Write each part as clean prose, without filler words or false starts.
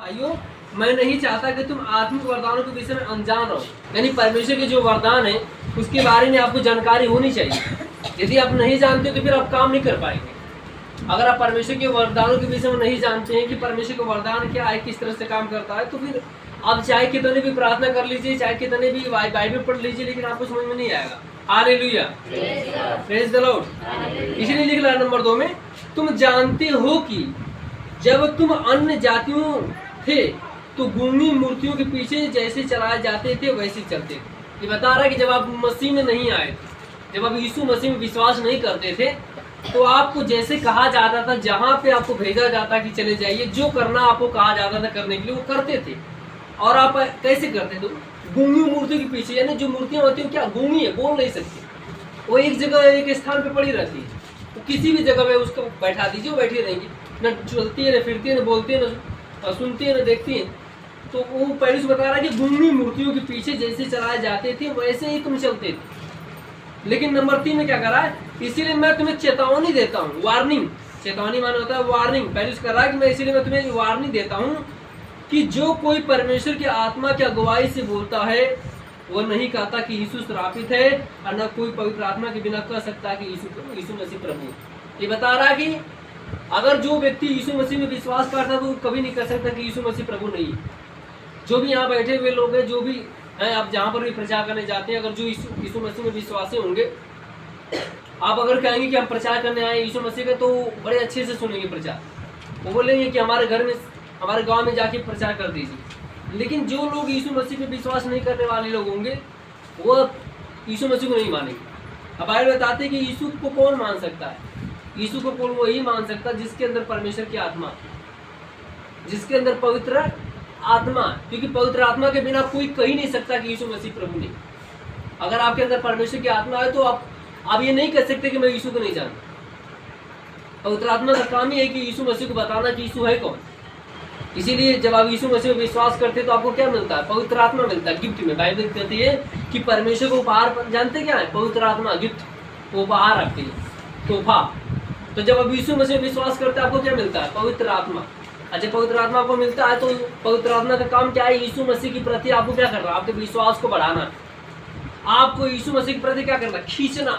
भाइयों, मैं नहीं चाहता कि तुम आत्मिक वरदानों के विषय में अनजान रहो। यानी परमेश्वर के जो वरदान है उसके बारे में आपको जानकारी होनी चाहिए। यदि आप नहीं जानते तो फिर आप काम नहीं कर पाएंगे। अगर आप परमेश्वर के वरदानों के विषय में नहीं जानते हैं कि परमेश्वर का वरदान क्या है, किस तरह से काम करता है, तो फिर आप चाहे कितने भी प्रार्थना कर लीजिए, चाहे कितने भी बाइबल पढ़ लीजिए, लेकिन आपको समझ में नहीं आएगा। Hallelujah, praise the Lord. इसलिए लिख रहा है नंबर 2 में, तुम जानते हो कि जब तुम अन्य जातियों थे तो गूंगी मूर्तियों के पीछे जैसे चलाए जाते थे वैसे चलते थे। ये बता रहा है कि जब आप मसीह में नहीं आए थे, जब आप यीशु मसीह में विश्वास नहीं करते थे, तो आपको जैसे कहा जाता था, जहाँ पे आपको भेजा जाता कि चले जाइए, जो करना आपको कहा जाता था करने के लिए, वो करते थे। और आप कैसे करते थे? गूंगी मूर्तियों के पीछे, यानी जो मूर्तियाँ होती है क्या गूंगी है, बोल नहीं सकती, वो एक जगह एक स्थान पे पड़ी रहती है। तो किसी भी जगह में उसको बैठा दीजिए, वो बैठी रहेंगी, न चलती है, न फिरती है, न बोलती है, न सुनती है, न देखती है। तो वो पहले से बता रहा है कि गूंगी मूर्तियों के पीछे जैसे चलाए जाते थे वैसे ही तुम चलते थे। लेकिन नंबर 3 में क्या करा है? इसीलिए मैं तुम्हें चेतावनी देता हूँ, वार्निंग। चेतावनी माने होता है वार्निंग। पहले से कर रहा है कि मैं इसीलिए मैं तुम्हें वार्निंग देता हूँ कि जो कोई परमेश्वर की आत्मा की अगुवाई से बोलता है वो नहीं कहता कि यीशु श्रापित है, और न कोई पवित्र आत्मा के बिना कह सकता कि यीशु मसीह प्रभु। ये बता रहा है कि अगर जो व्यक्ति यीशु मसीह में विश्वास करता है तो वो कभी नहीं कह सकता कि यीशु मसीह प्रभु नहीं है। जो भी यहाँ बैठे हुए लोग हैं, जो भी हैं, आप जहाँ पर भी प्रचार करने जाते हैं, अगर जो यीशु मसीह में विश्वासी होंगे, आप अगर कहेंगे कि हम प्रचार करने आए यीशु मसीह का, तो बड़े अच्छे से सुनेंगे प्रचार। वो बोलेंगे कि हमारे घर में, हमारे गांव में जाके प्रचार कर दीजिए। लेकिन जो लोग यीशु मसीह पे विश्वास नहीं करने वाले लोग होंगे, वो यीशु मसीह को नहीं मानेंगे। अब बाइबल बताते हैं कि यीशु को कौन मान सकता है? यीशु को कौन वही मान सकता है जिसके अंदर परमेश्वर की आत्मा, जिसके अंदर पवित्र आत्मा। क्योंकि पवित्र आत्मा के बिना कोई कह ही नहीं सकता कि यीशु मसीह प्रभु नहीं। अगर आपके अंदर परमेश्वर की आत्मा है तो आप ये नहीं कह सकते कि मैं यीशु को नहीं जानता। पवित्र आत्मा का काम ही है कि यीशु मसीह को बताना कि यीशु है कौन। इसीलिए जब आप यीशु मसीह में विश्वास करते हैं तो आपको क्या मिलता है? पवित्र आत्मा मिलता है गिफ्ट में। बाइबल कहती है कि परमेश्वर को उपहार जानते क्या है? पवित्र आत्मा गिफ्ट, उपहार आपके लिए, तोहफा। तो जब आप यीशु मसीह में विश्वास करते हैं आपको क्या मिलता है? पवित्र आत्मा। अच्छा, पवित्र आत्मा आपको मिलता है तो पवित्र आत्मा का काम क्या है? यीशु मसीह के प्रति आपको क्या करना? आपके विश्वास को बढ़ाना। आपको यीशु मसीह के प्रति क्या करना? खींचना।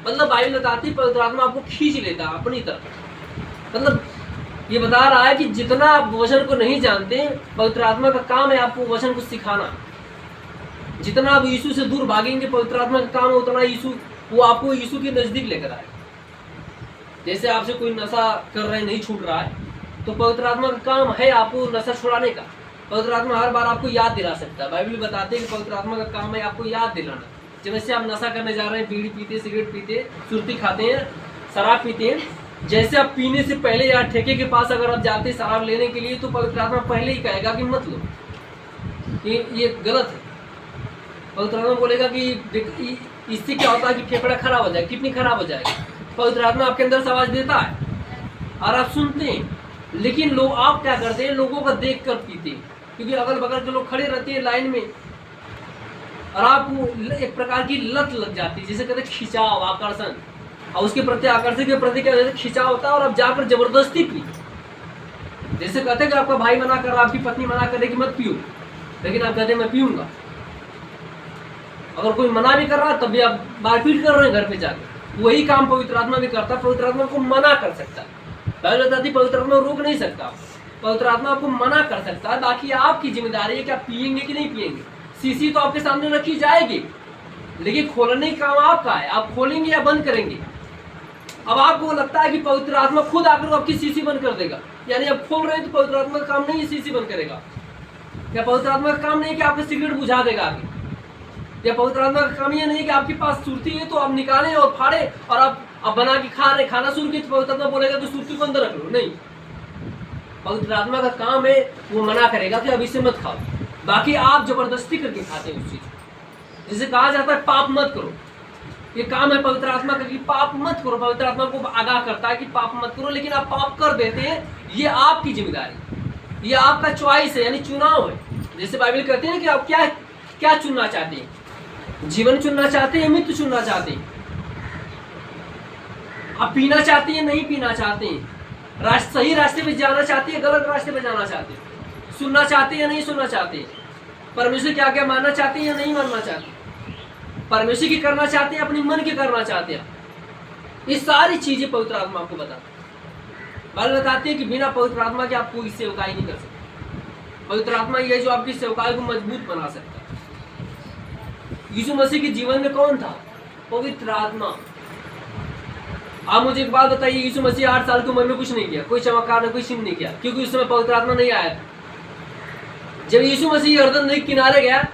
मतलब बाइबल बताती है पवित्र आत्मा आपको खींच लेता है अपनी तरफ। मतलब ये बता रहा है कि जितना आप वचन को नहीं जानते, पवित्र आत्मा का काम है आपको वचन को सिखाना। जितना आप यीशु से दूर भागेंगे, पवित्र आत्मा का काम है उतना यीशु, वो आपको यीशु के नजदीक लेकर आए। जैसे आपसे कोई नशा कर रहे नहीं छूट रहा है, तो पवित्र आत्मा का काम है आपको नशा छुड़ाने का। पवित्र आत्मा हर बार आपको याद दिला सकता है। बाइबल बताते हैं कि पवित्र आत्मा का काम है आपको याद दिलाना। जैसे आप नशा करने जा रहे हैं, बीड़ी पीते, सिगरेट पीते, सुर्ती खाते हैं, शराब पीते हैं, जैसे आप पीने से पहले या ठेके के पास अगर आप जाते हैं शराब लेने के लिए, तो पवित्र आत्मा पहले ही कहेगा कि मत लो, ये गलत है। पवित्र आत्मा बोलेगा कि इससे क्या होता है कि फेफड़ा खराब हो जाए, किडनी खराब हो जाएगी। पवित्र आत्मा आपके अंदर से आवाज देता है और आप सुनते हैं। लेकिन लोग, आप क्या करते हैं? लोगों का देख कर पीते हैं, क्योंकि अगल बगल के लोग खड़े रहते हैं लाइन में, और आपको एक प्रकार की लत लग जाती है, जिसे कहते हैं खिंचाव, आकर्षण। और उसके प्रति आकर्षण के प्रति क्या खिंचाव होता है, और आप जाकर जबरदस्ती पी। जैसे कहते हैं कि आपका भाई मना कर रहा, आपकी पत्नी मना करे कि मत पियो, लेकिन आप कहते हैं मैं पीऊंगा। अगर कोई मना भी कर रहा है तब भी आप मारपीट कर रहे हैं घर पे जाकर। वही काम पवित्र आत्मा भी करता है। पवित्र आत्मा को मना कर सकता है। बाइबल बताती है पवित्र आत्मा रोक नहीं सकता, पवित्र आत्मा आपको मना कर सकता है। बाकी आपकी जिम्मेदारी है कि आप पिएंगे कि नहीं पिएंगे। शीशी तो आपके सामने रखी जाएगी, लेकिन खोलने का काम आपका है। आप खोलेंगे या बंद करेंगे। अब आपको लगता है कि पवित्र आत्मा खुद आकर आपकी शीशी बंद कर देगा, यानी आप खोल रहे हैं तो पवित्र आत्मा का काम नहीं है शीशी बंद करेगा। या पवित्र आत्मा का काम नहीं है कि आपका सिगरेट बुझा देगा आगे। या पवित्र आत्मा का काम यह नहीं है कि आपके पास सुर्ती है तो आप निकालें और फाड़े और आप बना के खा रहे, खाना शुरू किया तो पवित्र आत्मा बोलेगा कि सुर्ती को अंदर रख लो। नहीं, पवित्र आत्मा का काम है वो मना करेगा कि अब इसे मत खाओ। बाकी आप जबरदस्ती करके खाते हैं उस चीज। जिसे कहा जाता है पाप मत करो, ये काम है पवित्र आत्मा का कि पाप मत करो। पवित्र आत्मा को आगाह करता है कि पाप मत करो, लेकिन आप पाप कर देते हैं। ये आपकी जिम्मेदारी, ये आपका चॉइस है, यानी चुनाव है। जैसे बाइबल कहते हैं कि आप क्या चुनना चाहते हैं? जीवन चुनना चाहते हैं, मृत्यु चुनना चाहते हैं? आप पीना चाहते हैं, नहीं पीना चाहते हैं? सही रास्ते पे जाना चाहते हैं, गलत रास्ते पे जाना चाहते हैं? सुनना चाहते या नहीं सुनना चाहते, परमेश्वर क्या क्या मानना चाहते हैं या नहीं मानना चाहते, परमेश्वर की करना चाहते हैं अपने मन की करना चाहते हैं, ये सारी चीजें पवित्र आत्मा आपको बताती है। बाइबल बताती है कि बिना पवित्र आत्मा के आप कोई सेवकाई नहीं कर सकते। पवित्र आत्मा ये है जो आपकी सेवकाई को मजबूत बना सकता है। यीशु मसीह के जीवन में कौन था? पवित्र आत्मा। आप मुझे एक बात बताइए, यीशु मसीह 8 साल की उम्र में कुछ नहीं किया, कोई चमत्कार कोई चिन्ह नहीं किया, क्योंकि उस समय पवित्र आत्मा नहीं आया था। जब यीशु मसीह यरदन नदी के किनारे गया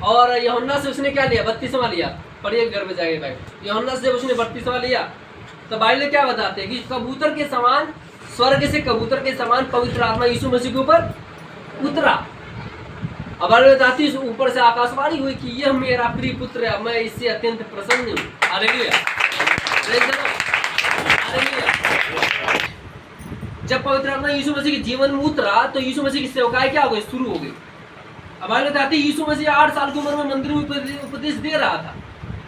और यूहन्ना से उसने क्या लिया? बपतिस्मा लिया। पढ़िए घर में जाके भाई, यूहन्ना से जब उसने बपतिस्मा लिया तो बाइबल क्या बताते हैं कि कबूतर के समान, स्वर्ग से कबूतर के समान पवित्र आत्मा यीशु मसीह के ऊपर उतरा। अब बाइबल बताती है ऊपर से आकाशवाणी हुई कि यह मेरा प्रिय पुत्र है, मैं इससे अत्यंत प्रसन्न हूँ। हालेलुया। जब पवित्र आत्मा यीशु मसीह के जीवन में उतरा तो यीशु मसीह की सेवकाई क्या हो गई? शुरू हो गई। अब बाइबल बताती है यीशु मसीह 8 साल की उम्र में मंदिर में उपदेश दे रहा था,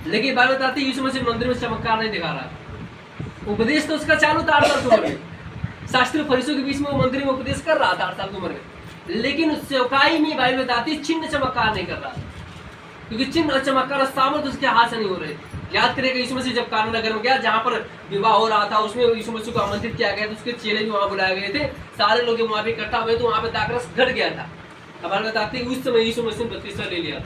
लेकिन बाइबल बताती है यीशु मसीह मंदिर में चमत्कार नहीं दिखा रहा था। उपदेश तो उसका चालू था 8 साल की उम्र में, शास्त्री फरीसियों के बीच में वो मंदिर में उपदेश कर रहा था 8 साल की उम्र में, लेकिन सेवकाई में बाइबल बताती है चिन्ह चमत्कार नहीं कर रहा था, क्योंकि चिन्ह और चमत्कार सामर्थ उसके हाथ से नहीं हो रहे। याद करेगा यीशु मसीह जब काना नगर में गया जहाँ पर विवाह हो रहा था, उसमें यीशु मसीह को आमंत्रित किया गया, तो उसके चेले भी वहाँ बुलाए गए थे, सारे लोग वहाँ पे इकट्ठा हुए, तो वहाँ पे दाखरस घट गया था। अब बाइबल बताती है उस समय यीशु मसीह ने बपतिस्मा ले लिया।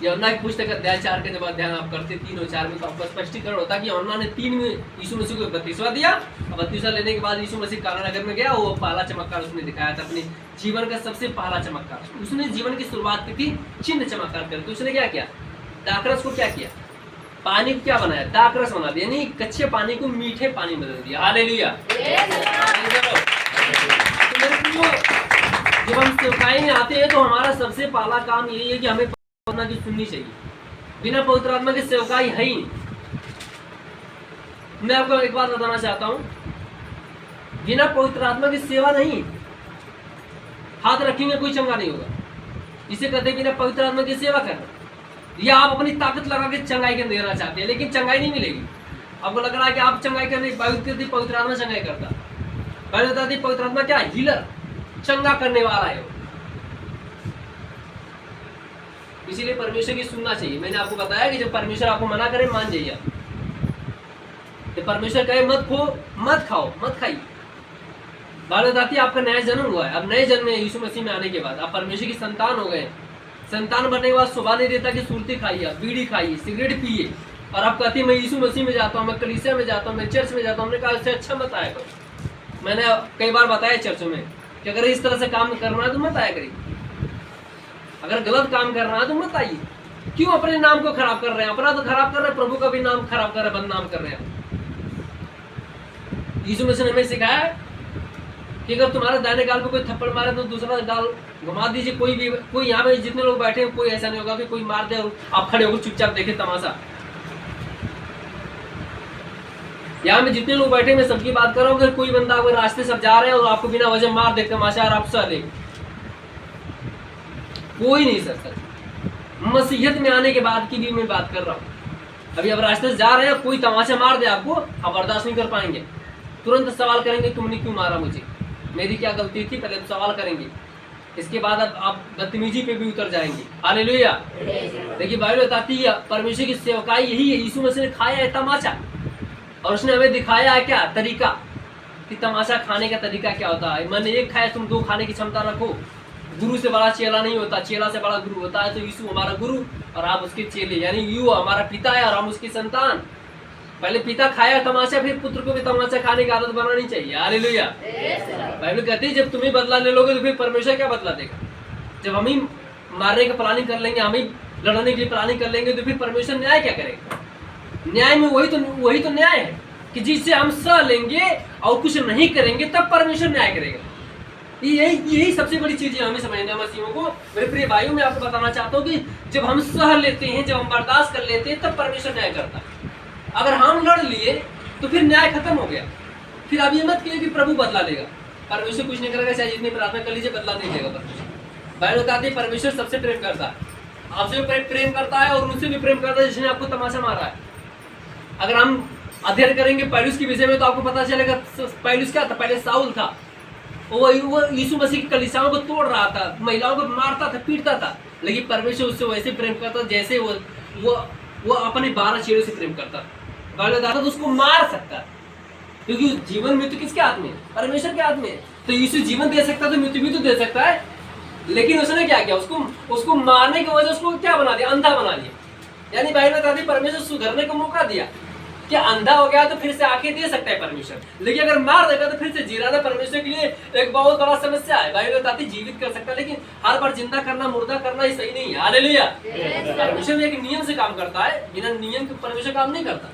यूहन्ना की पुस्तक अध्याय 4 के जब अध्ययन आप करते 3 और 4 में, तो आपका स्पष्टीकरण होता है कि यूहन्ना ने 3 में यीशु मसीह को बपतिस्मा दिया। और बपतिस्मा लेने के बाद यीशु मसीह काना नगर में गया, वो पहला चमत्कार उसने दिखाया था, अपने जीवन का सबसे पहला चमत्कार। उसने जीवन की शुरुआत की थी चिन्ह चमत्कार कर, तो उसने क्या किया? दाखरस को क्या किया? पानी को क्या बनाया? दाखरस बना दिया, यानी कच्चे पानी को मीठे पानी में बदल दिया। हालेलुया। जब हम सेवकाई में आते हैं तो हमारा सबसे पहला काम यही है कि हमें पवित्र आत्मा की सुननी चाहिए। बिना पवित्र आत्मा की सेवकाई है ही नहीं। मैं आपको एक बात बताना चाहता हूं, बिना पवित्र आत्मा की सेवा नहीं, हाथ रखेंगे कोई चंगा नहीं होगा। इसे कहते हैं बिना पवित्र आत्मा की सेवा करना। या आप अपनी ताकत लगा के चंगाई के देना चाहते हैं, लेकिन चंगाई नहीं मिलेगी। आपको लग रहा है कि आप चंगाई करने पवित्र आत्मा चंगाई करता। पहले बताती पवित्र आत्मा क्या? हीलर, चंगा करने वाला है। इसीलिए परमेश्वर की सुनना चाहिए। मैंने आपको बताया कि जब परमेश्वर आपको मना करे मान जाइए। तो परमेश्वर कहे मत खो, मत खाओ, मत खाइए। बात बताती है आपका नया जन्म हुआ है, अब नए जन्म में यीशु मसीह में आने के बाद आप परमेश्वर की संतान हो गए। संतान बनने के बाद शोभा नहीं देता कि सुरती खाइए, बीड़ी खाइए, सिगरेट पिए, और आप कहती है मैं यीशु मसीह में जाता हूँ, मैं कलीसिया में जाता हूँ, मैं चर्च में जाता हूँ। हमने कहा इससे अच्छा मत आया करो। मैंने कई बार बताया चर्चों में कि अगर इस तरह से काम करना है तो मत आया करिए, अगर गलत काम करना है तो मत आइए। क्यों अपने नाम को खराब कर रहे हैं? अपना तो खराब कर रहे हैं, प्रभु का भी नाम खराब कर रहे हैं, बदनाम कर रहे हैं। यीशु मसीह ने हमें सिखाया कि अगर तुम्हारे दाहिने गाल पे कोई थप्पड़ मारे तो दूसरा गाल घुमा दीजिए। कोई यहाँ पे जितने लोग बैठे हैं कोई ऐसा नहीं होगा कि कोई मार दे और आप खड़े होकर चुपचाप देखे तमाशा। यहाँ में जितने लोग बैठे मैं सबकी बात कर रहा हूँ, अगर कोई बंदा अगर रास्ते सब जा रहे हैं और आपको बिना वजह मार दे तमाशा और आप सह ले, कोई नहीं सकता। मसीहत में आने के बाद की भी मैं बात कर रहा हूँ। अभी अब रास्ते से जा रहे हैं, कोई तमाशा मार दे आपको, आप बर्दाश्त नहीं कर पाएंगे, तुरंत सवाल करेंगे तुमने क्यों मारा मुझे, मेरी क्या गलती थी, पहले तो सवाल करेंगे। इसके बाद आप बदतमीजी पे भी उतर जाएंगे। हालेलुया। देखिए बाइबल बताती है परमेश्वर की सेवकाई यही है। यीशु मसीह ने खाया है तमाशा, और उसने हमें दिखाया है क्या तरीका कि तमाशा खाने का तरीका क्या होता है। मैंने एक खाया तुम 2 खाने की क्षमता रखो। गुरु से बड़ा चेला नहीं होता, चेला से बड़ा गुरु होता है। तो यीशु हमारा गुरु और आप उसके चेले, यानी यू हमारा पिता है और हम उसकी संतान। पहले पिता खाया तमाशा, फिर पुत्र को भी तमाशा खाने की आदत बनानी चाहिए। हालेलुया। बाइबल कहती है जब तुम ही बदला ले लोगे तो फिर परमेश्वर क्या बदला देगा। जब हम ही मारने का प्लानिंग कर लेंगे, हम ही लड़ने के लिए प्लानिंग कर लेंगे, तो फिर परमेश्वर न्याय क्या करेगा। न्याय में वही तो न्याय है कि जिससे हम सह लेंगे और कुछ नहीं करेंगे तब परमेश्वर न्याय करेगा। यही सबसे बड़ी चीज है हमें समझना मसीहों को। मेरे प्रिय भाइयों, मैं आपको बताना चाहता हूँ कि जब हम सह लेते हैं, जब हम बर्दाश्त कर लेते हैं, तब परमेश्वर न्याय करता है। अगर हम लड़ लिए तो फिर न्याय खत्म हो गया। फिर आप ये मत कहिए कि प्रभु बदला लेगा। परमेश्वर कुछ नहीं करेगा, चाहे जितनी प्रार्थना कर लीजिए, बदला नहीं देगा परमेश्वर। बाइबल बताती है परमेश्वर सबसे प्रेम करता है, आपसे भी प्रेम करता है और उनसे भी प्रेम करता है जिसने आपको तमाशा मारा है। अगर हम अध्ययन करेंगे पौलुस के विषय में तो आपको पता चलेगा पौलुस क्या था। पहले साउल था, वो यीशु मसीह की कलीसियाओं को तोड़ रहा था, महिलाओं को मारता था, पीटता था, लेकिन परमेश्वर उससे वैसे प्रेम करता जैसे वो अपने 12 चेलों से प्रेम करता था। बाइबल बताता तो उसको मार सकता, क्योंकि जीवन मृत्यु किसके हाथ में? परमेश्वर के हाथ में। तो यीशु जीवन दे सकता तो मृत्यु भी तो दे सकता है, लेकिन उसने क्या किया? उसको मारने की वजह उसको क्या बना दिया? अंधा बना दिया। यानी बाइबल बताती परमेश्वर सुधरने को मौका दिया कि अंधा हो गया तो फिर से आंखें दे सकता है परमेश्वर, लेकिन अगर मार देगा तो फिर से जिराना परमेश्वर के लिए एक बहुत बड़ा समस्या है। बाइबल बताती जीवित कर सकता है, लेकिन हर बार जिंदा करना, मुर्दा करना ही सही नहीं है। हालेलुया। परमेश्वर भी एक नियम से काम करता है, बिना नियम के परमेश्वर काम नहीं करता।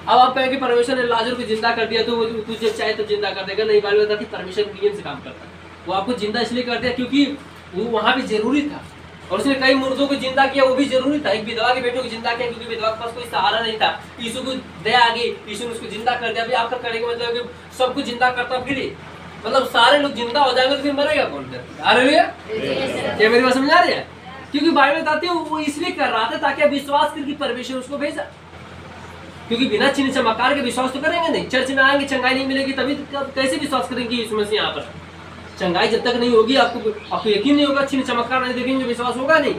अब आप कहें कि परमेश्वर ने लाजर को जिंदा कर दिया तो तुझे चाहे तो जिंदा कर देगा, नहीं। बाइबल बताती परमेश्वर नियम से काम करता है। वो आपको जिंदा इसलिए कर दिया क्योंकि वो वहां भी जरूरी था, और उसने कई मुर्दों को जिंदा किया, वो भी जरूरी था। एक विधवा के बेटों को जिंदा किया क्योंकि विधवा के पास कोई सहारा नहीं था। यीशु को दया आ गई, यीशु ने उसको जिंदा कर दिया। अभी आपका करने का मतलब कि सबको जिंदा करता फिर, मतलब सारे लोग जिंदा हो जाएंगे तो फिर मरेगा कौन? हालेलुया। क्या मेरी बात समझ आ रही है? क्योंकि बाइबल बताती है वो इसलिए कर रहा था ताकि विश्वास करके परमेश्वर उसको भेजा, क्योंकि बिना चिन्ह चमत्कार के विश्वास तो करेंगे नहीं। चर्च में आएंगे, चंगाई नहीं मिलेगी, तभी कैसे विश्वास करेंगे यीशु मसीह? यहाँ पर चंगाई जब तक नहीं होगी, आपको यकीन नहीं होगा, चिन्ह चमत्कार नहीं देखेंगे, विश्वास होगा नहीं।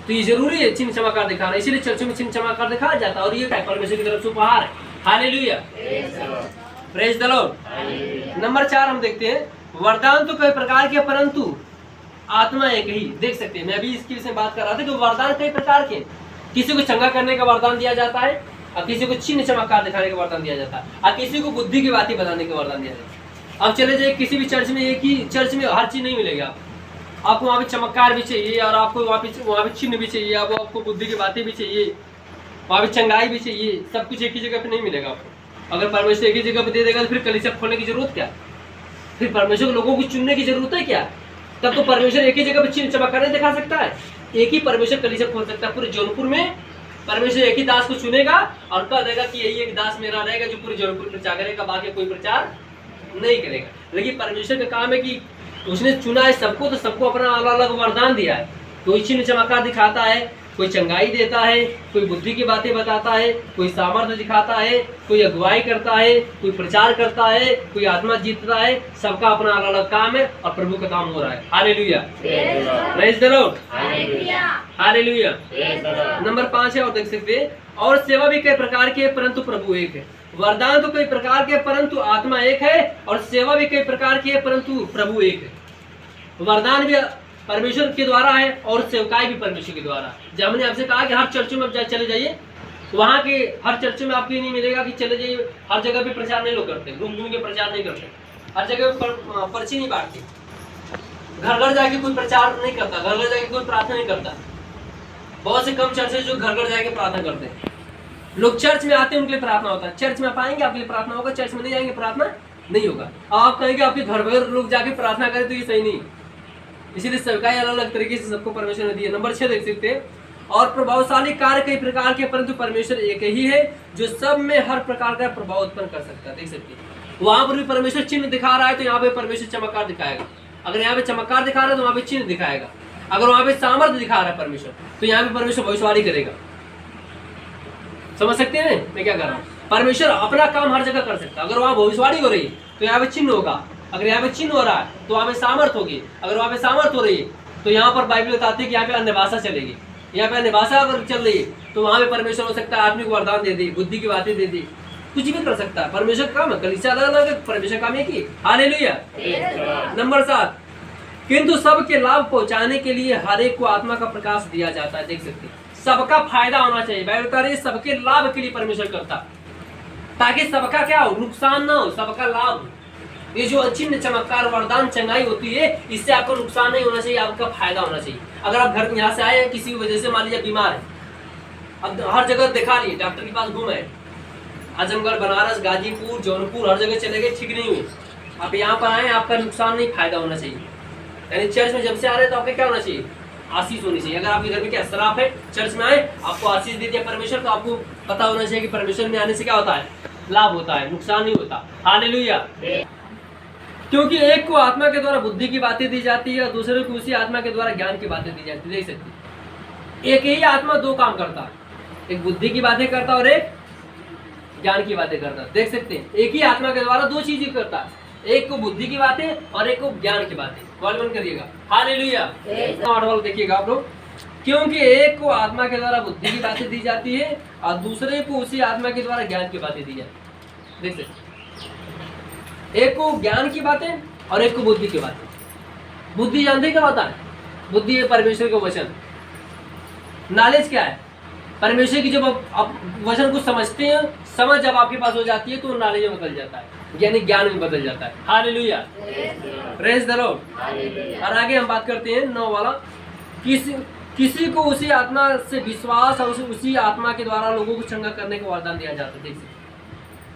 तो ये जरूरी है चिन्ह चमत्कार दिखाना, इसीलिए चर्चों में चिन्ह चमत्कार दिखाया जाता है, और ये परमेश्वर की तरफ से उपहार है। Hallelujah, praise the Lord. Number 4 हम देखते हैं, वरदान तो कई प्रकार के परंतु आत्मा एक ही। देख सकते हैं, मैं अभी इसके विषय में बात कर रहा था कि वरदान कई प्रकार के। किसी को चंगा करने का वरदान दिया जाता है, और किसी को चिन्ह चमत्कार दिखाने का वरदान दिया जाता है, और किसी को बुद्धि की बातें बताने का वरदान दिया जाता है। अब चले जाए किसी भी चर्च में, एक ही चर्च में हर चीज नहीं मिलेगी। आपको वहाँ पे चमत्कार भी चाहिए, और आपको वहाँ पे चिन्ह भी चाहिए, आपको बुद्धि की बातें भी चाहिए, वहाँ पे चंगाई भी चाहिए। सब कुछ एक ही जगह पे नहीं मिलेगा आपको। अगर परमेश्वर एक ही जगह पे दे देगा तो फिर कलीसिया खोलने की जरूरत क्या? फिर परमेश्वर को लोगों को चुनने की जरूरत है क्या? तब तो परमेश्वर एक ही जगह पे चिन्ह चमत्कार नहीं दिखा सकता है। एक ही परमेश्वर कलीसिया खोल सकता है। पूरे जौनपुर में परमेश्वर एक ही दास को चुनेगा और कह देगा कि यही एक दास मेरा रहेगा जो पूरे जौनपुर में प्रचार करेगा, बाकी कोई प्रचार नहीं करेगा। लेकिन परमेश्वर का काम है कि उसने चुना है सबको, तो सबको अपना अलग अलग वरदान दिया है। कोई चिन्ह चमत्कार दिखाता है, कोई चंगाई देता है, कोई बुद्धि की बातें बताता है, कोई सामर्थ्य दिखाता है, कोई अगुवाई करता है, कोई प्रचार करता है, कोई आत्मा जीतता है। सबका अपना अलग अलग काम है और प्रभु का काम हो रहा है। Hallelujah, praise the Lord, hallelujah. Number 5 है, और देख सकते हैं, और सेवा भी कई प्रकार की है परंतु प्रभु एक है। वरदान तो कई प्रकार के परंतु आत्मा एक है, और सेवा भी कई प्रकार की है परंतु प्रभु एक है। वरदान भी परमेश्वर के द्वारा है और सेवकाई भी परमेश्वर के द्वारा। जब हमने आपसे कहा कि हर चर्चों में आप चले जाइए, वहाँ के हर चर्चों में आपको ये नहीं मिलेगा कि चले जाइए, हर जगह पे प्रचार नहीं लोग करते, घूम घूम के प्रचार नहीं करते, हर जगह पर्ची नहीं बांटते, घर घर जाके कोई प्रचार नहीं करता, घर घर जाके कोई प्रार्थना नहीं करता। बहुत से कम चर्च है जो घर घर जाके प्रार्थना करते हैं। लोग चर्च में आते हैं, उनके लिए प्रार्थना होता है। चर्च में आप आएंगे, आपके लिए प्रार्थना होगा, चर्च में नहीं आएंगे, प्रार्थना नहीं होगा। आप कहेंगे आपके घर घर लोग जाके प्रार्थना करें, तो ये सही नहीं। इसीलिए सेवकाई अलग अलग तरीके से सबको परमेश्वर ने दी है। नंबर 6 देख सकते हैं, और प्रभावशाली कार्य कई प्रकार के परंतु परमेश्वर एक ही है जो सब में हर प्रकार का प्रभाव उत्पन्न कर सकता है। देख सकते हैं, वहां पर भी परमेश्वर चिन्ह दिखा रहा है, तो यहाँ पे परमेश्वर चमत्कार दिखाएगा। अगर यहाँ पे चमत्कार दिखा रहा है तो वहाँ पे चिन्ह दिखाएगा। अगर वहाँ पे सामर्थ्य दिखा रहा है परमेश्वर, तो यहाँ पे परमेश्वर भविष्यवाणी करेगा। समझ सकते हैं मैं क्या कर रहा हूँ? परमेश्वर अपना काम हर जगह कर सकता है। अगर वहाँ भविष्यवाणी हो रही है तो यहाँ पे चिन्ह होगा, अगर यहाँ पे चिन्ह हो रहा है तो वहाँ पे सामर्थ होगी, अगर वहाँ पे सामर्थ हो रही है तो यहाँ पर बाइबल बताती है कि यहाँ पे अन्य भाषा चलेगी। यहाँ पे अन्य भाषा अगर चल रही है तो वहाँ पे परमेश्वर हो सकता है आदमी को वरदान दे दी, बुद्धि की बातें दे दी, कुछ भी कर सकता है। परमेश्वर का काम है, कलीसिया अलग अलग है, परमेश्वर काम है कि। हालेलुया। नंबर 7, किंतु सबके लाभ पहुँचाने के लिए हर एक को आत्मा का प्रकाश दिया जाता है। देख सकते हैं, सबका फायदा होना चाहिए। बाइबल बता रही है सबके लाभ के लिए परमेश्वर करता, ताकि सबका क्या हो, नुकसान ना हो, सबका लाभ। ये जो चिन्ह चमत्कार वरदान चंगाई होती है, इससे आपको नुकसान नहीं होना चाहिए, आपका फायदा होना चाहिए। अगर आप घर यहाँ से आए हैं, किसी वजह से मान लीजिए बीमार है, अब हर जगह दिखा लिए, डॉक्टर के पास घूमे, आजमगढ़, बनारस, गाजीपुर, जौनपुर, हर जगह चले गए, ठीक नहीं हुए, आप यहाँ पर आए, आपका नुकसान नहीं, फायदा होना चाहिए। यानी चर्च में जब से आ रहे हैं तो आपका क्या होना चाहिए, आशीष होनी चाहिए। अगर आपके घर में क्या श्राप है, चर्च में आए, आपको आशीष दे दिया परमेश्वर, तो आपको पता होना चाहिए कि परमेश्वर में आने से क्या होता है, लाभ होता है, नुकसान नहीं होता। हालेलुया। क्योंकि एक को आत्मा के द्वारा बुद्धि की बातें दी जाती है और दूसरे को उसी आत्मा के द्वारा ज्ञान की बातें दी जाती है। देख सकते हैं, एक ही आत्मा दो काम करता है, एक बुद्धि की बातें करता और एक ज्ञान की बातें करता है। देख सकते हैं, एक ही आत्मा के द्वारा दो चीजें करता है, एक को बुद्धि की बातें और एक को ज्ञान की बातें। वर्ड बंद करिएगा। हालेलुया। 8 वाला देखिएगा आप लोग। क्योंकि एक को आत्मा के द्वारा बुद्धि की बातें दी जाती है और दूसरे को उसी आत्मा के द्वारा ज्ञान की बातें दी जाती है। देख सकते, एक को ज्ञान की बातें और एक को बुद्धि की बातें। बुद्धि जानते क्या होता है? बुद्धि है परमेश्वर का वचन। नॉलेज क्या है? परमेश्वर की जब आप वचन को समझते हैं, समझ जब आपके पास हो जाती है तो नॉलेज में बदल जाता है, यानी ज्ञान में बदल जाता है। Hallelujah, praise the Lord. और आगे हम बात करते हैं 9 वाला। किसी को उसी आत्मा से विश्वास और उसी आत्मा के द्वारा लोगों को चंगा करने का वरदान दिया जाता है। देखिए,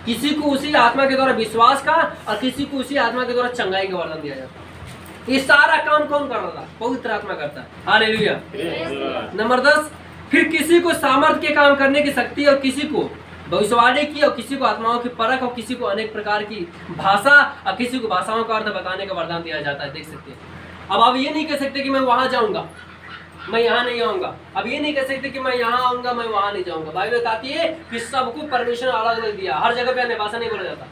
किसी को उसी आत्मा के द्वारा विश्वास का और किसी को उसी आत्मा के द्वारा चंगाई का वरदान दिया जाता है। ये सारा काम कौन कर रहा था? पवित्र आत्मा करता है। हालेलुया। नंबर 10, फिर किसी को सामर्थ्य के काम करने की शक्ति और किसी को भविष्यवाणी की और किसी को आत्माओं की परख और किसी को अनेक प्रकार की भाषा और किसी को भाषाओं का अर्थ बताने का वरदान दिया जाता है। देख सकते हैं। अब आप ये नहीं कह सकते कि मैं वहां जाऊंगा, मैं यहाँ नहीं आऊंगा। अब ये नहीं कह सकते कि मैं यहाँ आऊंगा, मैं वहां नहीं जाऊंगा। बाइबल बताती है कि सबको परमेश्वर ने अलग अलग दिया। हर जगह पे अन्य भाषा नहीं बोला जाता।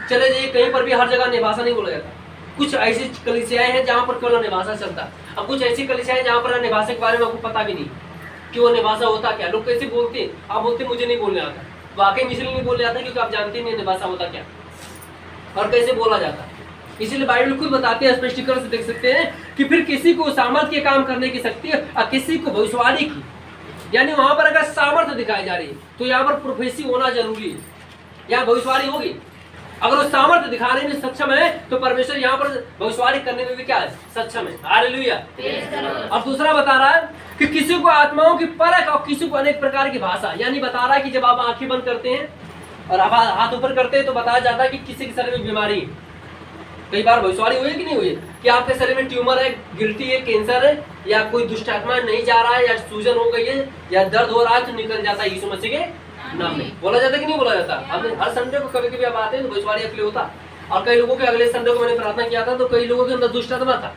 चले जाइए कहीं पर भी हर जगह अन्य भाषा नहीं बोला जाता। कुछ ऐसी कलीसियाएं हैं जहाँ पर केवल अन्य भाषा चलता है, और कुछ ऐसी कलीसियाएं जहाँ पर अन्य भाषा के बारे में आपको पता भी नहीं कि वो अन्य भाषा होता क्या। लोग कैसे बोलते हैं? आप बोलते हैं मुझे नहीं बोलने आता। वाकई में इसलिए नहीं बोलने आता क्योंकि आप जानते नहीं अन्य भाषा होता क्या और कैसे बोला जाता है। इसीलिए बाइबल खुद बताते हैं, स्पष्टीकरण से देख सकते हैं कि फिर किसी को सामर्थ्य के काम करने की शक्ति और किसी को भविष्यवाणी की। यानी वहां पर अगर सामर्थ्य दिखाई जा रही है तो यहाँ पर प्रोफेसी होना जरूरी है, यहाँ भविष्यवाणी होगी। अगर वो सामर्थ्य दिखाने में सक्षम है तो परमेश्वर यहाँ पर भविष्यवाणी करने में भी क्या है? सक्षम है। हालेलुया। और दूसरा बता रहा है कि किसी को आत्माओं की परख और किसी को अनेक प्रकार की भाषा। यानी बता रहा है कि जब आप आंखें बंद करते हैं और आप हाथ ऊपर करते हैं तो बताया जाता है कि किसी के शरीर में बीमारी है। कई बार भविष्यवाणी हुई है कि नहीं हुई कि आपके शरीर में ट्यूमर है, गिल्टी है, कैंसर है, या कोई दुष्ट आत्मा नहीं जा रहा है, या सूजन हो गई है, या दर्द हो रहा है तो निकल जाता है यीशु मसीह के नाम में। बोला जाता है कि नहीं बोला जाता? हमने हर संडे को कभी कभी आप आते हैं तो भविष्यवाणी के लिए होता। और कई लोगों के अगले संडे को मैंने प्रार्थना किया था तो कई लोगों के अंदर दुष्ट आत्मा था।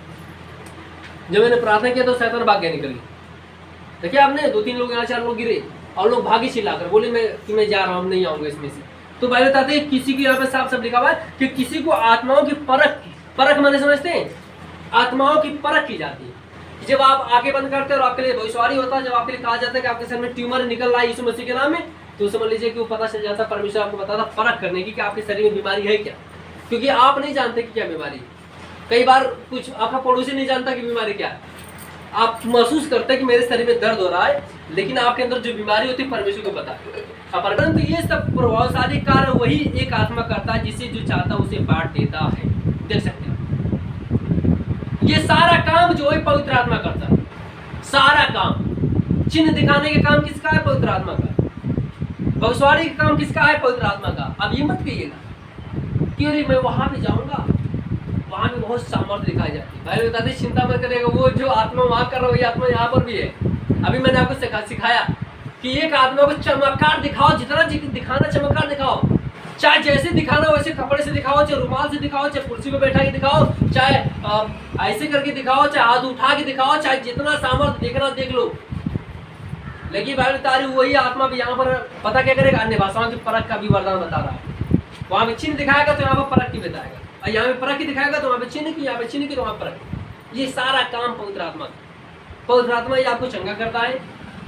जब मैंने प्रार्थना किया तो शैतान भाग गया निकल गया। देखिए आपने 2-3 लोग यहाँ 4 लोग गिरे और लोग भागी चिल्लाकर बोले मैं जा रहा हूँ, नहीं आऊंगा इसमें से। तो बाइबल बताते हैं किसी की यहाँ पे साफ साफ लिखा हुआ है कि किसी को आत्माओं की परख माने समझते हैं? आत्माओं की परख की जाती है। जब आप आंखें बंद करते हैं और आपके लिए भविष्यवाणी होता है, जब आपके लिए कहा जाता है कि आपके शरीर में ट्यूमर निकल रहा है यीशु मसीह के नाम में, तो समझ लीजिए कि वो पता चल जाता है, परमेश्वर आपको बताता परख करने की कि आपके शरीर में बीमारी है क्या, क्योंकि आप नहीं जानते कि क्या बीमारी है। कई बार कुछ आपका पड़ोसी नहीं जानता कि बीमारी क्या है। आप महसूस करते हैं कि मेरे शरीर में दर्द हो रहा है, लेकिन आपके अंदर जो बीमारी होती है परमेश्वर को पता है। परंतु ये सब प्रभावशाली कार्य वही एक आत्मा करता है जिसे जो चाहता है उसे बांट देता है। देख सकते हैं ये सारा काम जो है पवित्र आत्मा करता है। सारा काम, चिन्ह दिखाने का काम किसका है? पवित्र आत्मा का। भविष्यवाणी का काम किसका है? पवित्र आत्मा का। अब ये मत कहिएगा कि अरे मैं वहां पे जाऊंगा, वहां में बहुत सामर्थ्य दिखाई जाती है। भाई बताते चिंता मत करेगा, वो जो आत्मा वहां कर रहा है वही आत्मा यहाँ पर भी है। अभी मैंने आपको सिखाया कि एक आत्मा को चमत्कार दिखाओ, जितना दिखाना चमत्कार दिखाओ, चाहे जैसे दिखाना वैसे कपड़े से दिखाओ, चाहे रुमाल से दिखाओ, चाहे कुर्सी पे बैठा के दिखाओ, चाहे ऐसे करके दिखाओ, चाहे हाथ उठा के दिखाओ, चाहे जितना सामर्थ्य देखना देख लो। लेकिन बाइबल बता रही वही आत्मा भी यहाँ पर पता क्या करेगा? अन्य भाषाओं की परख का भी वरदान बता रहा है। वहां पे चिन्ह दिखाएगा तो यहाँ पर परख की बताएगा, और यहाँ पे परख की दिखाएगा तो वहाँ पे चिन्ह की, यहाँ पे चिन्ह की तो वहाँ परख। ये सारा काम पवित्र आत्मा का। पवित्र आत्मा ही आपको चंगा करता है,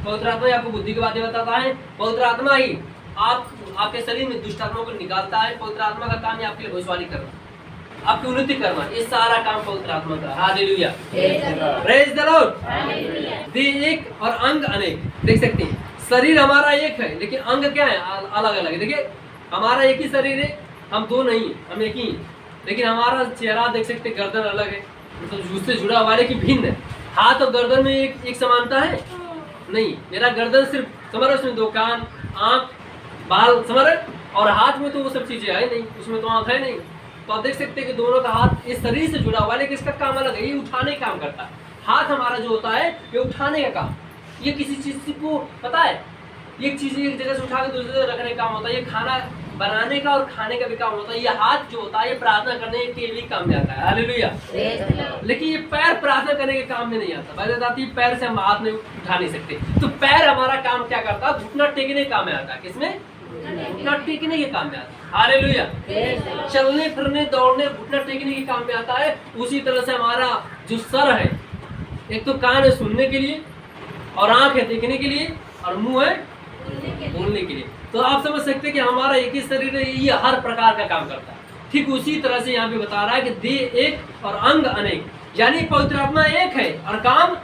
पवित्र आत्मा ही आपको बुद्धि की बातें बताता है, पवित्र आत्मा ही आपके शरीर में दुष्ट आत्मा को निकालता है। पवित्र आत्मा का काम है आपके लिए भविष्यवाणी करना, आपकी उन्नति करना। ये सारा काम पवित्र आत्मा का। Hallelujah, praise the Lord. एक और अंग अनेक। देख सकते हैं शरीर हमारा एक है लेकिन अंग क्या है? अलग अलग है। देखिए हमारा एक ही शरीर है, हम दो नहीं, हम एक ही। लेकिन हमारा चेहरा देख सकते हैं, गर्दन अलग है, मतलब उससे जुड़ा हमारे की भिन्न है। हाथ और गर्दन में एक समानता है नहीं। मेरा गर्दन सिर्फ समझ, उसमें 2 कान, आंख, बाल समझ, और हाथ में तो वो सब चीजें है नहीं, उसमें तो आंख है नहीं। तो आप देख सकते हैं कि दोनों का हाथ इस शरीर से जुड़ा हुआ है, लेकिन इसका काम अलग है। ये उठाने का काम करता है। हाथ हमारा जो होता है ये उठाने का काम, ये किसी चीज को पता है, एक चीज एक जगह से उठा के दूसरी जगह रखने का काम होता है। ये खाना बनाने का और खाने का भी काम होता है। ये हाथ जो होता है ये प्रार्थना करने के लिए काम में आता है। हालेलुया। लेकिन ये पैर प्रार्थना करने के काम में नहीं आता। बाइबल बताती है पैर से हम हाथ में उठा नहीं सकते। तो पैर हमारा काम क्या करता है? घुटना टेकने का काम में आता है। किसमें? घुटना टेकने के काम में आता है। हालेलुया। चलने फिरने दौड़ने घुटना टेकने के काम में आता है। उसी तरह से हमारा जो सर है, एक तो कान है सुनने के लिए, और आंख है देखने के लिए, और मुंह है बोलने के लिए। तो आप समझ सकते हैं कि हमारा एक ही शरीर है, ये हर प्रकार का काम करता है। ठीक उसी तरह से यहाँ पे बता रहा है कि देह एक और अंग अनेक, यानी पवित्र आत्मा एक है और काम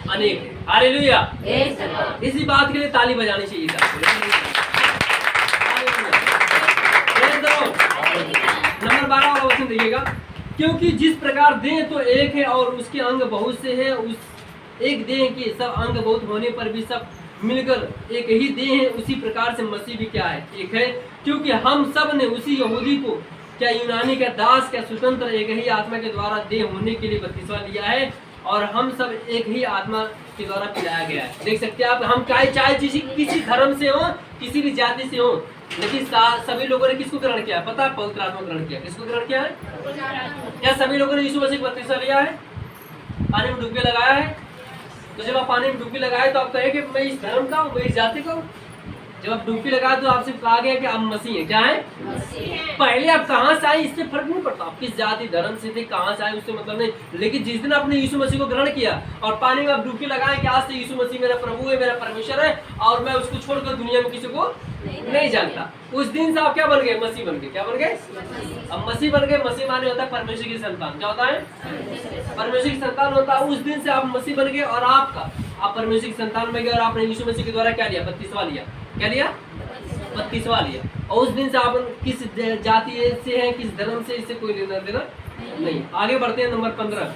अनेक है। हालेलुया। इसी बात के लिए ताली बजानी चाहिए। नंबर 12 वाला वचन देखिएगा, क्योंकि जिस प्रकार देह तो एक है और उसके अंग बहुत से हैं, उस एक देह के सब अंग बहुत होने पर भी सब मिलकर एक ही देह है, उसी प्रकार से मसीह भी क्या है, एक है। क्योंकि हम सब ने उसी यहूदी को क्या यूनानी का दास क्या स्वतंत्र एक ही आत्मा के द्वारा देह होने के लिए बपतिस्मा लिया है, और हम सब एक ही आत्मा के द्वारा पिलाया गया है। देख सकते हैं आप, हम चाहे किसी धर्म से हो, किसी भी जाति से हो, लेकिन सभी लोगों ने किसको ग्रहण किया है? पता है? पवित्र आत्मा ग्रहण किया। किसको ग्रहण किया है? क्या सभी लोगों ने यीशु मसीह को बपतिस्मा लिया है? पानी में डुबकी लगाया है? तो जब आप पानी में डुबकी लगाए तो आप कहे कि मैं इस धर्म का हूँ, मैं इस जाति का हूँ। जब आप डुबकी लगाए तो आपसे कहा गया कि आप मसीह हैं। क्या है? पहले आप कहाँ से आए इससे फर्क नहीं पड़ता, आप किस जाति धर्म से थे, कहाँ से आए उससे मतलब नहीं। लेकिन जिस दिन आपने यीशु मसीह को ग्रहण किया और पानी में आप डुबकी लगाए कि आज से यीशु मसीह मेरा प्रभु है, मेरा परमेश्वर है, और मैं उसको छोड़कर दुनिया में किसी को नहीं जानता, उस दिन से आप क्या बन गए? मसीह बन गए। क्या बन गए? अब मसीह बन गए। मसीह माने होता है परमेश्वर की संतान। क्या होता है? परमेश्वर की संतान होता है। उस दिन से आप मसीह बन गए और आप परमेश्वर की संतान बन गए, और आपने यीशु मसीह के द्वारा क्या लिया? बपतिस्मा लिया। क्या लिया? बपतिस्मा लिया। और उस दिन से आप किस जाति से हैं, किस धर्म से, इससे कोई लेना देना नहीं। आगे बढ़ते हैं। नंबर 15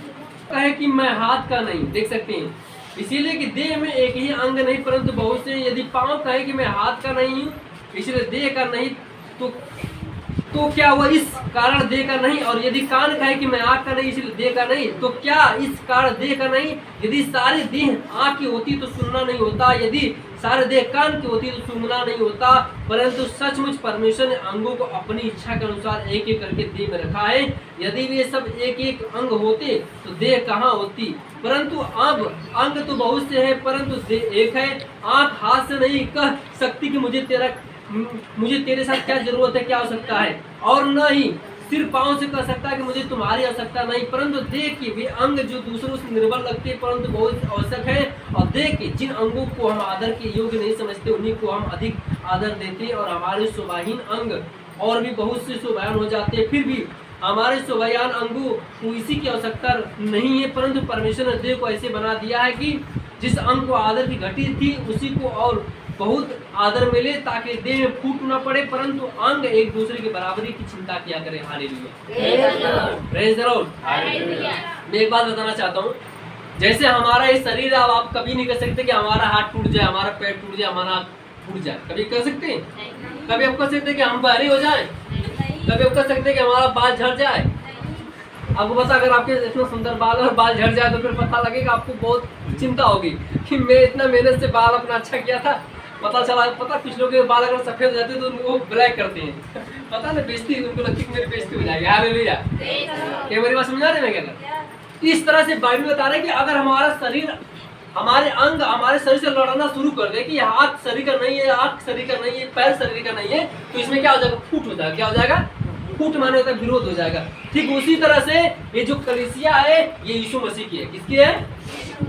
कहे कि मैं हाथ का नहीं। देख सकते हैं, इसीलिए कि देह में एक ही अंग नहीं परंतु बहुत से। यदि पांव कहे कि मैं हाथ का नहीं हूँ, इसलिए देह का नहीं, तो क्या वह इस कारण देह का नहीं? और यदि कान कहे कि मैं आँख का नहीं, इसलिए देह का नहीं, तो क्या इस कारण देह का नहीं? यदि सारी देह आँख की होती तो सुनना नहीं होता, यदि सारे देह कान की होती तो सुनना नहीं होता। परंतु सचमुच परमेश्वर ने अंगों को अपनी इच्छा के अनुसार एक एक करके देह में रखा है। यदि वे सब एक एक अंग होते तो देह कहाँ होती? परंतु अब अंग तो बहुत से हैं परंतु देह एक है। आँख हाथ से नहीं कह सकती कि मुझे तेरे साथ क्या जरूरत है, क्या आवश्यकता है, और न ही सिर पाँव से कह सकता है कि मुझे तुम्हारी आवश्यकता नहीं। परंतु देह के वे अंग जो दूसरों से निर्बल लगते हैं परंतु बहुत आवश्यक है, और देह के जिन अंगों को हम आदर के योग्य नहीं समझते उन्हीं को हम अधिक आदर देते हैं, और हमारे शोभाहीन अंग और भी बहुत से शोभायान हो जाते हैं। फिर भी हमारे शोभायान अंगों को इसी की आवश्यकता नहीं है, परंतु परमेश्वर ने देह को ऐसे बना दिया है कि जिस अंग को आदर की घटी थी उसी को और बहुत आदर मिले, ताकि देह में फूट न पड़े, परंतु अंग एक दूसरे की बराबरी की चिंता किया करे। Hallelujah, praise the Lord. मैं एक बात बताना चाहता हूँ, जैसे हमारा ये शरीर है, आप कभी नहीं कह सकते कि हमारा हाथ टूट जाए, हमारा पैर टूट जाए, हमारा हाथ टूट जाए। कभी कह सकते हैं? कभी आप कह सकते हैं कि हम बहरे हो जाए? कभी आप कह सकते हैं कि हमारा बाल झड़ जाए? आपको पता, अगर आपके इतना सुंदर बाल और बाल झड़ जाए तो फिर पता लगेगा, आपको बहुत चिंता होगी कि मैं इतना मेहनत से बाल अपना अच्छा किया था, पता कुछ लोग के बाल अगर सफेद हो जाते हैं तो उनको ब्लैक करते हैं, पता ना बेइज्जती, उनको लगती है कि मेरी बेइज्जती हो जाएगी। हालेलुया। क्या मेरी बात समझा रहे हैं? मैं क्या कर इस तरह से बाइबल बता रहे हैं कि अगर हमारा शरीर, हमारे अंग हमारे शरीर से लड़ना शुरू कर दे कि हाथ शरीर का नहीं है, आँख शरीर का नहीं है, पैर शरीर का नहीं है, तो इसमें क्या हो जाएगा? फूट हो जाएगा। क्या हो जाएगा? फूट माने होता है विरोध हो जाएगा। ठीक उसी तरह से ये जो कलीसिया है ये यीशु मसीह की है। किसकी है?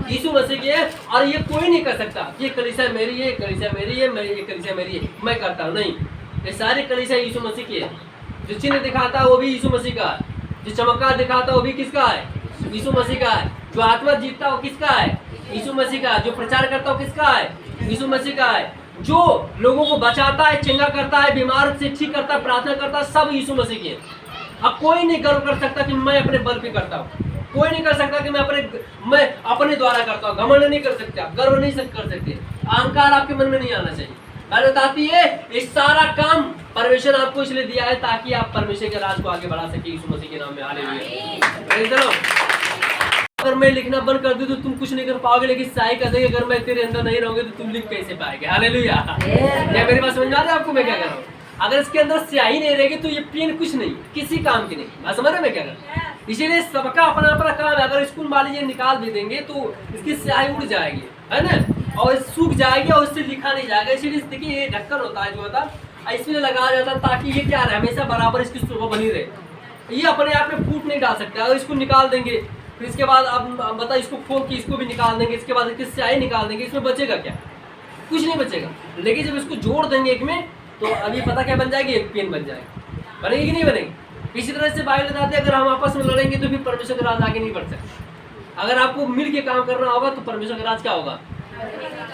यीशु मसीह की है। और ये कोई नहीं कर सकता ये कलीसिया मेरी है, कलीसिया मेरी है, ये कलीसिया मेरी है, मैं करता हूँ, नहीं। ये सारी कलीसिया यीशु मसीह की है। जो चिन्ह दिखाता है वो भी यीशु मसीह का है, जो चमत्कार दिखाता है वो भी किसका है? यीशु मसीह का है। जो आत्मा जीतता है वो किसका है? यीशु मसीह का। जो प्रचार करता है वो किसका है? यीशु मसीह का है। जो लोगों को बचाता है, चंगा करता है, बीमार से ठीक करता है, प्रार्थना करता है, सब यीशु मसीह के। अब कोई नहीं गर्व कर सकता कि मैं अपने बल पे करता हूँ, कोई नहीं कर सकता कि मैं अपने द्वारा करता हूँ। घमंड नहीं कर सकते, आप गर्व नहीं कर सकते, अहंकार आपके मन में नहीं आना चाहिए। बाइबल बताती है इस सारा काम परमेश्वर आपको इसलिए दिया है ताकि आप परमेश्वर के राज को आगे बढ़ा सके यीशु मसीह के नाम में। हालेलुया। अगर मैं लिखना बंद कर दूं तो तुम कुछ नहीं कर पाओगे, लेकिन साई कह देंगे अगर मैं तेरे अंदर नहीं रहूंगी तो तुम लिख कैसे पाएंगे। हालेलुया। क्या मेरी बात समझ में आ रही है आपको? मैं क्या कर रहा हूँ? अगर इसके अंदर स्याही नहीं रहेगी तो ये पेन कुछ नहीं, किसी काम की नहीं। बात समझ रहे मैं क्या कर रहा हूँ? इसीलिए सबका अपना अपना काम है। अगर स्कूल वाले ये निकाल भी देंगे तो इसकी स्याही उड़ जाएगी, है ना, और सूख जाएगी और उससे लिखा नहीं जाएगा। इसीलिए देखिए ये ढक्कन होता है जो होता है, इसमें लगाया जाता है ताकि ये क्या रहे, हमेशा बराबर इसकी शोभा बनी रहे। ये अपने आप में फूट नहीं डाल सकते। अगर इसको निकाल देंगे फिर इसके बाद अब बता इसको खोल के इसको भी निकाल देंगे, इसके बाद इसकी स्याही निकाल देंगे, इसमें बचेगा क्या? कुछ नहीं बचेगा। लेकिन जब इसको जोड़ देंगे एक में तो अभी पता क्या बन जाएगी, एक पेन बन जाएगी। बनेगी कि नहीं बनेगी? इसी तरह से बाइबल बताते हैं अगर हम आपस में लड़ेंगे तो फिर परमेश्वर का राज आगे नहीं बढ़ सकता। अगर आपको मिल के काम करना होगा तो परमेश्वर का राज क्या होगा,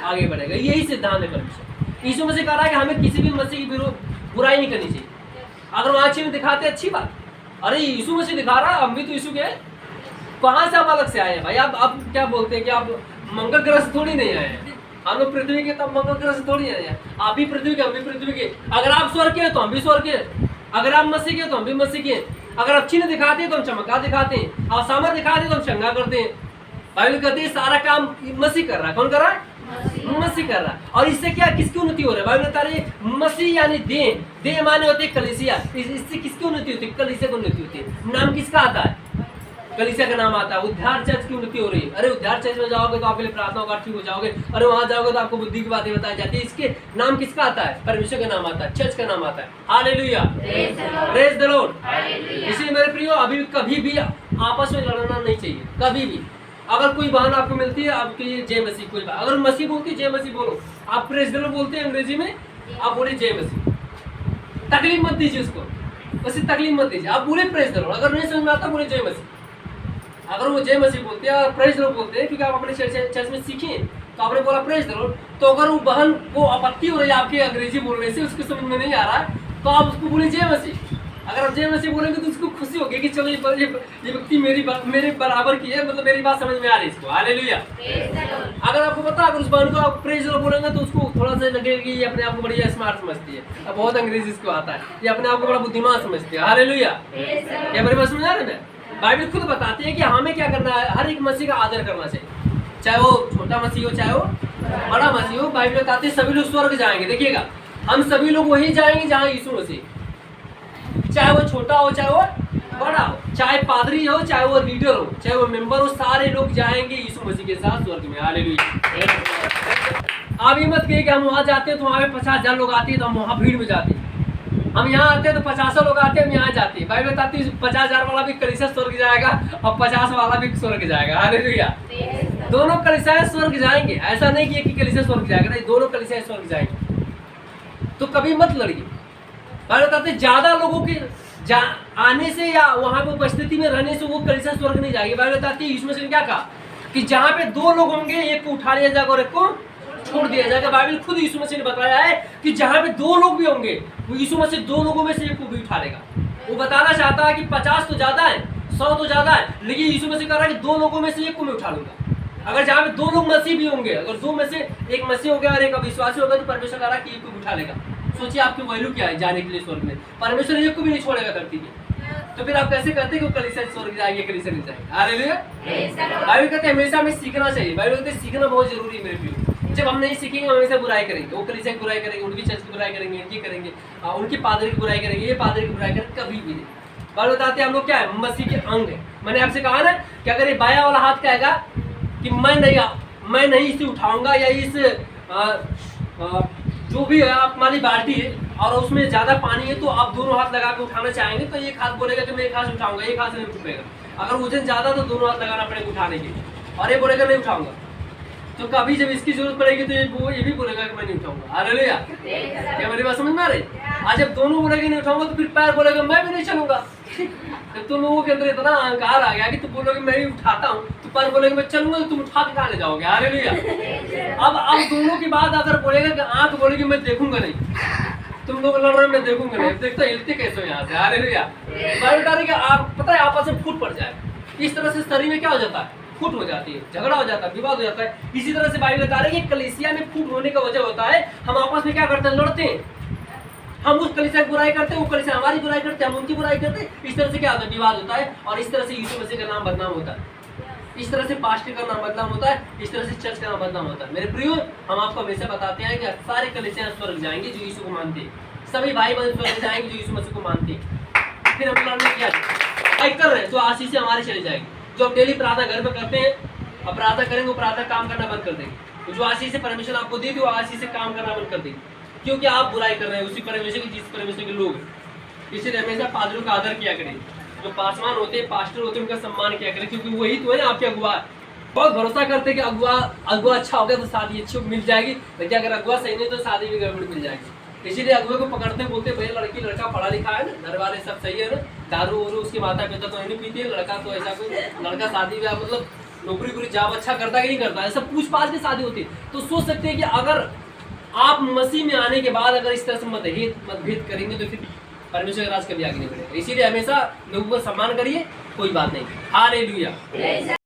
आगे बढ़ेगा। यही सिद्धांत है परमेश्वर। यीशु मसीह कह रहा है कि हमें किसी भी मसीह की बुराई नहीं करनी चाहिए। अगर वो आँखें में दिखाते अच्छी बात, अरे यीशु मसीह दिखा रहा, हम भी तो यीशु के कहाँ से आप अलग से आए हैं भाई? आप क्या बोलते हैं कि आप मंगल ग्रह से थोड़ी नहीं आए हैं। हम लोग पृथ्वी के, तब मंगल ग्रह से थोड़ी आए हैं। आप भी पृथ्वी के, हम भी पृथ्वी के। अगर आप स्वर्ग के हैं तो हम भी स्वर्ग के, अगर आप मसीह के तो हम भी मसीह के। अगर आप चिन्ह दिखाते हैं तो हम चमत्कार दिखाते हैं, आप सामर्थ दिखाते हैं तो हम शंगा करते हैं। बाइबल कहते हैं सारा काम मसीह कर रहा है। कौन कर रहा है? मसीह कर रहा है। और इससे क्या, किसकी उन्नति हो रही है? बाइबल बता रही है मसीह यानी देह माने होते हैं कलीसिया। इससे किसकी उन्नति होती है? कलीसिया की उन्नति होती है। नाम किसका आता है? कलीसिया का नाम आता है। उद्धार चर्च की उन्नति हो रही है। अरे उद्धार चर्च में जाओगे तो आपके लिए प्रार्थना होगा, ठीक हो जाओगे। अरे वहां जाओगे तो आपको बुद्धि की बातें बताई जाती है। इसके नाम किसका आता है? परमेश्वर का नाम आता है, चर्च का नाम आता है। Hallelujah, praise the Lord. इसलिए मेरे प्रियो अभी कभी भी आपस में लड़ना नहीं चाहिए, कभी भी। अगर कोई बहन आपको मिलती है, आपकी जय मसीह, कोई अगर मसीह बोलती है जय मसीह बोलो। आप प्रेज द लॉर्ड बोलते हैं अंग्रेजी में, आप बोले जय मसीह। तकलीफ मत दीजिए उसको, वैसे तकलीफ मत दीजिए, आप बोले प्रेज द लॉर्ड। अगर नहीं समझ में आता बोले जय मसीह। अगर वो जय मसीह बोलते हैं और प्रेज द लॉर्ड बोलते हैं, क्योंकि आप अपने चर्च में सीखे तो आपने बोला प्रेज द लॉर्ड, तो अगर वो बहन को आपत्ति हो रही है आपके अंग्रेजी बोलने से, उसको समझ में नहीं आ रहा है, तो आप उसको बोले जय मसीह। अगर आप जय मसीह बोलेंगे तो उसको खुशी होगी कि चलो ये व्यक्ति मेरे बराबर की है, मतलब मेरी बात समझ में आ रही है इसको। हालेलुया। अगर आपको पता, अगर उस बहन को आप प्रेज द लॉर्ड बोलेंगे तो उसको थोड़ा सा लगेगा कि ये अपने आप को बड़ी स्मार्ट समझती है। अब बहुत अंग्रेजी इसको आता है, ये अपने आप को बड़ा बुद्धिमान समझती है। हालेलुया। क्या मेरी बात समझ आ रही है? बाइबल खुद बताती है कि हमें क्या करना है, हर एक मसीह का आदर करना चाहिए, चाहे वो छोटा मसीह हो चाहे वो बड़ा मसीह हो। बाइबल बताती है सभी लोग स्वर्ग जाएंगे। देखिएगा, हम सभी लोग वही जाएंगे जहाँ यीशु मसीह, चाहे वो छोटा हो चाहे वो बड़ा हो, चाहे पादरी हो चाहे वो लीडर हो चाहे वो मेंबर हो, सारे लोग जाएंगे यीशु मसीह के साथ स्वर्ग में। हालेलुया। आप ये मत कहिए कि हम वहाँ जाते हैं तो वहाँ पे 50,000 लोग आते हैं तो हम वहाँ भीड़ में जाते हैं। हम यहाँ आते हैं तो 50 लोग आते हैं, हम यहाँ जाते हैं। बाइबल बताती है 50,000 वाला भी कलीसिया स्वर्ग जाएगा और 50 वाला भी स्वर्ग जाएगा। हालेलुया। दोनों कलीसिया स्वर्ग जाएंगे। ऐसा नहीं कि एक ही कलीसिया स्वर्ग जाएगा, नहीं, दोनों कलीसिया स्वर्ग जाएंगे। तो कभी मत लड़िए। बाइबल बताते हैं ज्यादा लोगों के आने से या वहां पे उपस्थिति में रहने से वो कलीसिया स्वर्ग नहीं जाएगी। बाइबल बताती है यीशु मसीह ने क्या कहा कि जहाँ पे 2 लोग होंगे, एक को उठा लिया जाएगा और एक को छोड़ दिया जाएगा। बाइबल खुद यीशु मसीह ने बताया है कि जहाँ पे 2 लोग भी होंगे, वो यीशु मसीह 2 लोगों में से एक को भी उठा लेगा। वो बताना चाहता है कि 50 तो ज्यादा है, 100 तो ज्यादा है, लेकिन यीशु मसीह कह रहा है कि 2 लोगों में से एक को मैं उठा लूंगा। अगर जहाँ पे 2 लोग मसीह भी होंगे, अगर 2 में से एक मसीह हो गया और एक अविश्वासी होगा, तो परमेश्वर कह रहा है कि एक को उठा लेगा। सोचिए आपकी वैल्यू क्या है जाने के लिए स्वर्ग में। परमेश्वर एक को भी नहीं छोड़ेगा धरती पे। तो फिर आप कैसे कहते हैं कि कलीसिया स्वर्ग जाएंगे, कलीसिया नहीं जाएंगे? हालेलुया। बाइबल कहते हैं हमेशा हमें सीखना चाहिए। बाइबल कहते हैं सीखना बहुत जरूरी है मेरे प्रियो। जब हम नहीं सीखेंगे हम हमेशा बुराई करेंगे, वो कलीसिया की बुराई करेंगे, उनकी चर्च की बुराई करेंगे, इनकी करेंगे, उनकी पादरी की बुराई करेंगे, ये पादरी की बुराई करेंगे, कभी भी नहीं। बाइबल बताते हैं हम लोग क्या है, मसीह के अंग है। मैंने आपसे कहा ना कि अगर ये बायां वाला हाथ कहेगा कि मैं नहीं इसे उठाऊंगा, या इस जो भी है आप हमारी बाल्टी है और उसमें ज्यादा पानी है तो आप दोनों हाथ लगा के उठाना चाहेंगे, तो एक हाथ बोलेगा कि मैं एक हाथ से उठाऊंगा, एक हाथ से नहीं उठेगा। अगर वजन ज्यादा तो दोनों हाथ लगाना पड़ेगा उठाने के लिए, और ये बोलेगा नहीं उठाऊंगा। तो कभी जब इसकी जरूरत पड़ेगी तो ये भी बोलेगा कि मैं नहीं उठाऊंगा। हालेलुया। क्या मेरी बात समझ में आ रही? आज जब दोनों बोलेंगे नहीं उठाऊंगा तो फिर पैर बोलेगा मैं भी नहीं चलूंगा। जब तुम लोगों के अंदर इतना अहंकार आ गया कि तुम बोलोगे मैं भी उठाता हूँ, तो पैर बोलेगा मैं चलूंगा, तो तुम उठा के कहाँ ले जाओगे? हालेलुया। अब दोनों की बात अगर बोलेगा कि आंख बोलेगी मैं देखूंगा नहीं, तुम लोग लड़ रहे मैं देखूंगा नहीं, देखता हिलते कैसे हो यहाँ से? हालेलुया। बाइबल बता रही है आप पता है आपस में फूट पड़ जाए, इस तरह से शरीर में क्या हो जाता है, फूट हो जाती है, झगड़ा हो जाता है, विवाद हो जाता है। इसी तरह से बाइबल बता रही है कलीसिया में फूट होने का वजह होता है हम आपस में क्या करते हैं, लड़ते हैं। हम उस कलीसिया की बुराई करते हैं, वो कलीसिया हमारी बुराई करते हैं, हम उनकी बुराई करते हैं। इस तरह से क्या होता है, विवाद होता है, और इस तरह से यीशु मसीह का नाम बदनाम होता है, इस तरह से पास्टर का नाम बदनाम होता है, इस तरह से चर्च का नाम बदनाम होता है। मेरे प्रियो, हम आपको हमेशा बताते हैं कि सारे कलीसिया स्वर्ग जाएंगे जो यीशु को मानते हैं, सभी भाई बहन स्वर्ग जाएंगे जो यीशु मसीह को मानते हैं। फिर हम लड़ने क्या कर रहे हैं तो आशीष से हमारे चले जाएंगे। जो हम डेली प्रार्थना घर में करते हैं, अब प्रार्थना करेंगे, वो प्रार्थना काम करना बंद कर देंगे। तो जो आशीष से परमेश्वर आपको देगी वो आशीष से काम करना बंद कर देगी। क्योंकि आप बुराई कर रहे हैं उसी परमेश्वर की जिस परमेश्वर के लोग हैं। इसलिए हमेशा पादरियों का आदर किया करें, जो पासवान होते हैं, पास्टर होते हैं, उनका सम्मान किया करें, क्योंकि वही तो है ना आपके अगुआ। बहुत भरोसा करते हैं कि अगुआ अच्छा हो गया तो शादी अच्छी मिल जाएगी, लेकिन अगर अगुआ सही नहीं तो शादी भी गड़बड़ मिल जाएगी। इसीलिए अगुए को पकड़ते बोलते भैया लड़की लड़का पढ़ा लिखा है ना, घर वाले सब सही है ना, दारू वारू उसके माता पिता तो नहीं पीते, लड़का तो ऐसा कोई लड़का शादी में मतलब नौकरी पूरी जॉब अच्छा करता कि नहीं करता है, सब पूछ पाछ के शादी होती है। तो सोच सकते हैं कि अगर आप मसीह में आने के बाद अगर इस तरह से मतभेद करेंगे तो फिर परमेश्वर का राज कभी आगे नहीं बढ़ेगा। इसीलिए हमेशा लोगों का सम्मान करिए, कोई बात नहीं। हालेलुया।